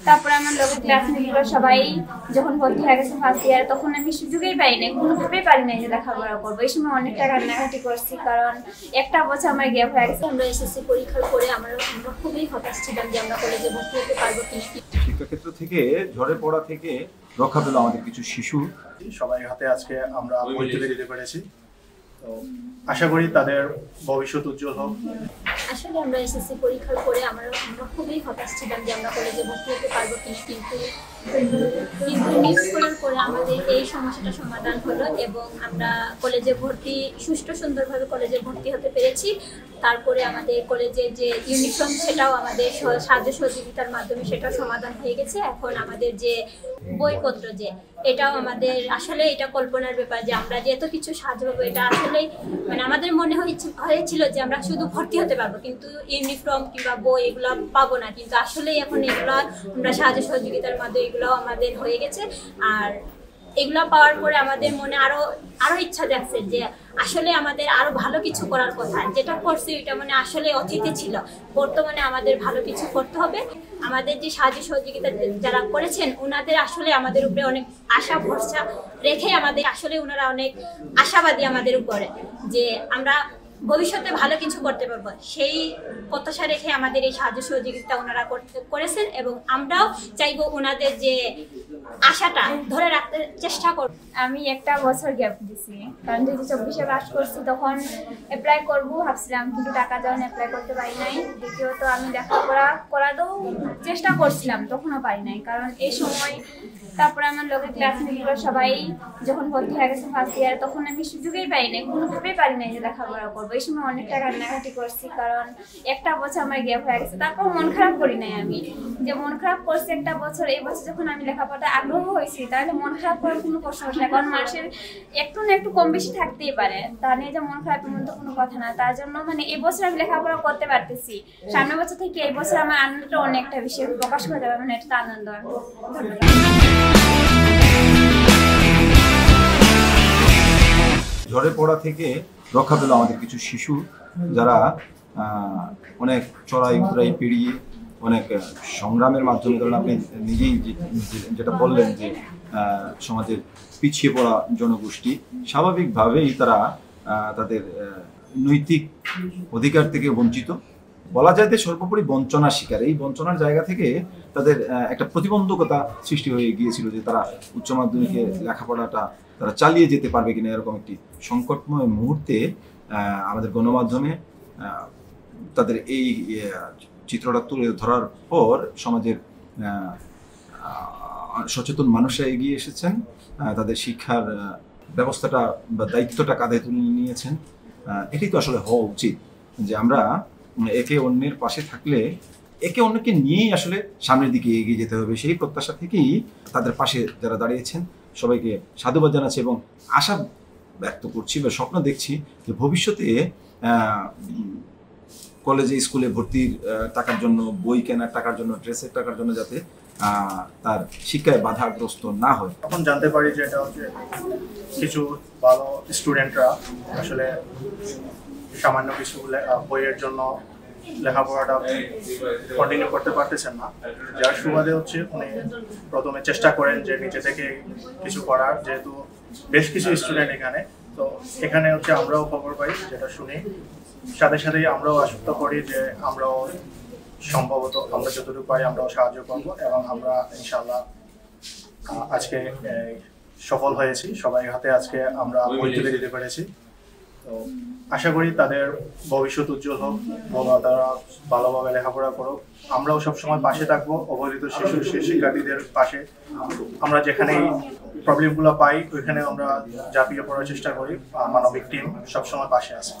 তারপরে আমার লোকের ক্লাসমেটগুলো সবাই যখন ভর্তি হয়ে গেছে ফার্স্ট ইয়ার, তখন আমি সুযোগই পাই নাই, কোনোভাবেই পারি নাই যে লেখাপড়া করবো। এই সময় অনেকটা কান্নাকাটি করছি, কারণ একটা বছর আমার গ্যাপ হয়ে গেছে। আমরা এসএসসি পরীক্ষার পরে আমরা খুবই হতাশ ছিলাম যে আমরা কলেজে ভর্তি হতে পারবো কিনা। শিক্ষাক্ষেত্র থেকে ঝড়ে পড়া থেকে রক্ষা পেল আমাদের কিছু শিশু। সবাই হাতে আজকে আমরা বই তুলে দিতে পেরেছি, তো আশা করি তাদের ভবিষ্যৎ উজ্জ্বল হোক। আসলে আমরা এসএসসি পরীক্ষার পরে আমরা খুবই হতাশ ছিলাম যে আমরা কলেজে ভর্তি হতে পারবো কিনা, কিন্তু নিউজ করার পরে আমাদের এই সমস্যাটা সমাধান হলো এবং আমরা কলেজে ভর্তি সুষ্ঠু সুন্দরভাবে কলেজে ভর্তি হতে পেরেছি। তারপরে আমাদের কলেজের যে ইউনিফর্ম সেটাও আমাদের সাহায্য সহযোগিতার মাধ্যমে সেটাও সমাধান হয়ে গেছে। এখন আমাদের যে বইপত্র যে এটাও আমাদের আসলে এটা কল্পনার ব্যাপার যে আমরা যে এত কিছু সাহায্য পাবো, এটা আসলেই মানে আমাদের মনে হয়েছিল যে আমরা শুধু ভর্তি হতে পারবো কিন্তু ইউনিফর্ম কিংবা বই এগুলো পাবো না, কিন্তু আসলেই এখন এগুলো আমরা সাহায্য সহযোগিতার মাধ্যমে এগুলো আমাদের হয়ে গেছে। আর এগুলো পাওয়ার পরে আমাদের মনে আরো ইচ্ছা যাচ্ছে যে আসলে আমাদের আরো ভালো কিছু করার কথা, যেটা করছি ওইটা মানে আসলে অতীতে ছিল, বর্তমানে আমাদের ভালো কিছু করতে হবে। আমাদের যে সাহায্য সহযোগিতা যারা করেছেন ওনাদের আসলে আমাদের উপরে অনেক আশা ভরসা রেখে আমাদের আসলে ওনারা অনেক আশাবাদী আমাদের উপরে যে আমরা ভবিষ্যতে ভালো কিছু করতে পারবো, সেই প্রত্যাশা রেখে আমাদের এই সাহায্য সহযোগিতা ওনারা করেছেন এবং আমরাও চাইবো ওনাদের যে আশাটা ধরে রাখতে চেষ্টা করব। আমি একটা বছর গ্যাপ দিছি, কারণ 2024-এ পাস করছি, তখন অ্যাপ্লাই করবো ভাবছিলাম, কিন্তু টাকা যখন অ্যাপ্লাই করতে পারি নাই। দ্বিতীয়ত আমি লেখাপড়া করাতেও চেষ্টা করছিলাম, তখনও পারি নাই, কারণ এই সময় তারপরে আমার লোকের ক্লাসমেটগুলো সবাই যখন ভর্তি হয়ে গেছে ফার্স্ট ইয়ার, তখন আমি সুযোগই পাই নাই, কোনোভাবেই পারি নাই যে লেখাপড়া করবো। এই সময় অনেকটা কান্নাকাটি করছি, কারণ একটা বছর আমার গ্যাপ হয়ে গেছে। তারপর মন খারাপ করি নাই আমি, যে মন খারাপ করছি একটা বছর, এই বছর যখন আমি লেখাপড়া আগ্রহ হয়েছি, তাহলে মন খারাপ করার কোনো প্রশ্ন ওঠে না, কারণ মানুষের একটু না একটু কম বেশি থাকতেই পারে, তা নিয়ে যে মন খারাপ এমন তো কোনো কথা না। তার জন্য মানে এই বছর আমি লেখাপড়া করতে পারতেছি, সামনের বছর থেকে এই বছর আমার আনন্দটা অনেকটা বেশি প্রকাশ করে যাবে, মানে এটা আনন্দ। ঝড়ে পড়া থেকে রক্ষা পেল আমাদের কিছু শিশু, যারা অনেক চড়াই উতরাই পেরিয়ে অনেক সংগ্রামের মাধ্যমে, কারণ আপনি নিজেই যেটা বললেন যে সমাজের পিছিয়ে পড়া জনগোষ্ঠী, স্বাভাবিকভাবেই তারা তাদের নৈতিক অধিকার থেকে বঞ্চিত, বলা যায় যে সর্বোপরি বঞ্চনার শিকার। এই বঞ্চনার জায়গা থেকে তাদের একটা প্রতিবন্ধকতা সৃষ্টি হয়ে গিয়েছিল যে তারা উচ্চ মাধ্যমিকে লেখাপড়াটা তারা চালিয়ে যেতে পারবে কিনা, এরকম একটি সংকটময় মুহূর্তে আমাদের গণমাধ্যমে তাদের এই চিত্রটা তুলে ধরার পর সমাজের সচেতন মানুষরা এগিয়ে এসেছেন, তাদের শিক্ষার ব্যবস্থাটা বা দায়িত্বটা কাঁধে তুলে নিয়েছেন। এটাই তো আসলে হওয়া উচিত, যে আমরা একে অন্যের পাশে থাকলে একে অন্যকে নিয়েই আসলে সামনের দিকে এগিয়ে যেতে হবে। সেই প্রত্যাশা থেকেই তাদের পাশে যারা দাঁড়িয়েছেন সবাইকে সাধুবাদ জানাচ্ছি এবং আশা ব্যক্ত করছি বা স্বপ্ন দেখছি যে ভবিষ্যতে কলেজে স্কুলে ভর্তির টাকার জন্য, বই কেনার টাকার জন্য, ড্রেসের টাকার জন্য যাতে তার শিক্ষায় বাধাগ্রস্ত না হয়। তখন জানতে পারি যে এটা হচ্ছে কিছু ভালো স্টুডেন্টরা আসলে সামান্য কিছু বইয়ের জন্য লেখাপড়াটা কন্টিনিউ করতে পারতেছেন না, যার সুবাদে হচ্ছে উনি প্রথমে চেষ্টা করেন যে নিচে থেকে কিছু করার, যেহেতু বেশ কিছু স্টুডেন্ট এখানে, তো এখানে হচ্ছে আমরাও খবর পাই, যেটা শুনি সাথে সাথেই আমরাও আশ্বস্ত করি যে আমরাও সম্ভবত আমরা যতটুকু পাই আমরাও সাহায্য করব এবং আমরা ইনশাআল্লাহ আজকে সফল হয়েছি। সবাই হাতে আজকে আমরা বই তুলে দিতে পেরেছি, তো আশা করি তাদের ভবিষ্যৎ উজ্জ্বল হোক, তারা ভালোভাবে লেখাপড়া করুক। আমরাও সবসময় পাশে থাকবো অবহেলিত শিক্ষার্থীদের পাশে। আমরা যেখানে প্রবলেমগুলো পাই ওইখানে আমরা ঝাঁপিয়ে পড়ার চেষ্টা করি, মানবিক টিম সবসময় পাশে আছে।